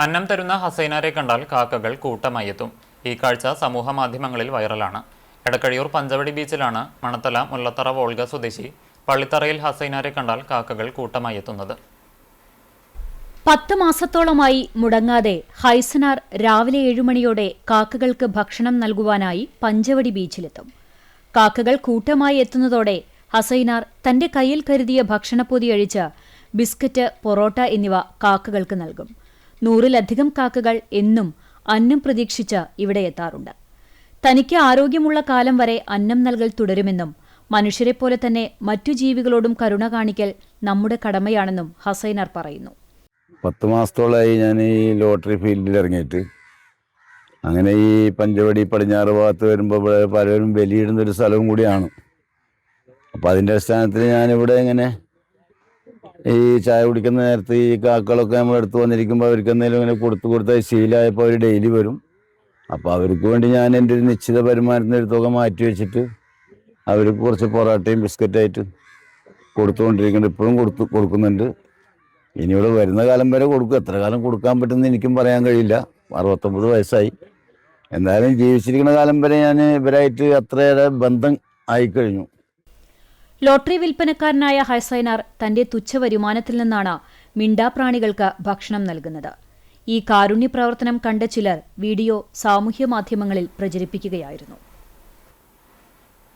അന്നം തരുന്ന ഹസൈനാരെ കണ്ടാൽ കാക്കകൾ കൂട്ടമായി എത്തും. ഈ കാഴ്ച സമൂഹ മാധ്യമങ്ങളിൽ വൈറലാണ്. എടക്കഴിയൂർ പഞ്ചവടി ബീച്ചിലാണ് മണത്തല മുല്ലത്തറ വോൾഗ സ്വദേശി പള്ളിത്തറയിൽ ഹസൈനാരെ കണ്ടാൽ കാക്കകൾ കൂട്ടമായി എത്തുന്നത്. 10 മാസത്തോളമായി മുടങ്ങാതെ ഹൈസനാർ രാവിലെ 7 മണിയോടെ കാക്കകൾക്ക് ഭക്ഷണം നൽകുവാനായി പഞ്ചവടി ബീച്ചിലെത്തും. കാക്കകൾ കൂട്ടമായി എത്തുന്നതോടെ ഹസൈനാർ തന്റെ കയ്യിൽ കരുതിയ ഭക്ഷണപ്പൊതി അഴിച്ച് ബിസ്ക്കറ്റ്, പൊറോട്ട എന്നിവ കാക്കകൾക്ക് നൽകും. 100-ലധികം കാക്കകൾ എന്നും അന്നം പ്രതീക്ഷിച്ച് ഇവിടെ എത്താറുണ്ട്. തനിക്ക് ആരോഗ്യമുള്ള കാലം വരെ അന്നം നൽകൽ തുടരുമെന്നും മനുഷ്യരെപ്പോലെ തന്നെ മറ്റു ജീവികളോടും കരുണ കാണിക്കൽ നമ്മുടെ കടമയാണെന്നും ഹസൈനാർ പറയുന്നു. 10 മാസത്തോളമായി ഞാൻ ഈ ലോട്ടറി ഫീൽഡിൽ ഇറങ്ങിയിട്ട്. അങ്ങനെ ഈ പഞ്ചവടി പടിഞ്ഞാറ് ഭാഗത്ത് വരുമ്പോൾ ഇവിടെ പലരും ബലിയിടുന്നൊരു സ്ഥലവും കൂടിയാണ്. അപ്പോൾ അതിൻ്റെ അടിസ്ഥാനത്തിൽ ഞാനിവിടെ ഇങ്ങനെ ഈ ചായ കുടിക്കുന്ന നേരത്ത് ഈ കാക്കകളൊക്കെ നമ്മളെടുത്ത് വന്നിരിക്കുമ്പോൾ അവർക്ക് എന്തെങ്കിലും ഇങ്ങനെ കൊടുത്ത് ശീലമായപ്പോൾ അവർ ഡെയിലി വരും. അപ്പോൾ അവർക്ക് വേണ്ടി ഞാൻ എൻ്റെ ഒരു നിശ്ചിത വരുമാനത്തിൻ്റെ ഒരു തുക മാറ്റി വെച്ചിട്ട് അവർക്ക് കുറച്ച് പൊറോട്ടയും ബിസ്ക്കറ്റായിട്ട് കൊടുത്തുകൊണ്ടിരിക്കുന്നുണ്ട്. ഇപ്പോഴും കൊടുക്കുന്നുണ്ട്. ഇനി ഇവിടെ വരുന്ന കാലം വരെ കൊടുക്കും. എത്ര കാലം കൊടുക്കാൻ പറ്റുമെന്ന് എനിക്കും പറയാൻ കഴിയില്ല. 69 വയസ്സായി. എന്തായാലും ജീവിച്ചിരിക്കുന്ന കാലം വരെ ഞാൻ ഇവരായിട്ട് അത്രയേറെ ബന്ധം ആയിക്കഴിഞ്ഞു. ലോട്ടറി വിൽപ്പനക്കാരനായ ഹസൈനാർ തന്റെ തുച്ഛ വരുമാനത്തിൽ നിന്നാണ് മിണ്ടാപ്രാണികൾക്ക് ഭക്ഷണം നൽകുന്നത്. ഈ കാരുണ്യ പ്രവർത്തനം കണ്ട ചിലർ വീഡിയോ സാമൂഹ്യ മാധ്യമങ്ങളിൽ പ്രചരിപ്പിക്കുകയായിരുന്നു.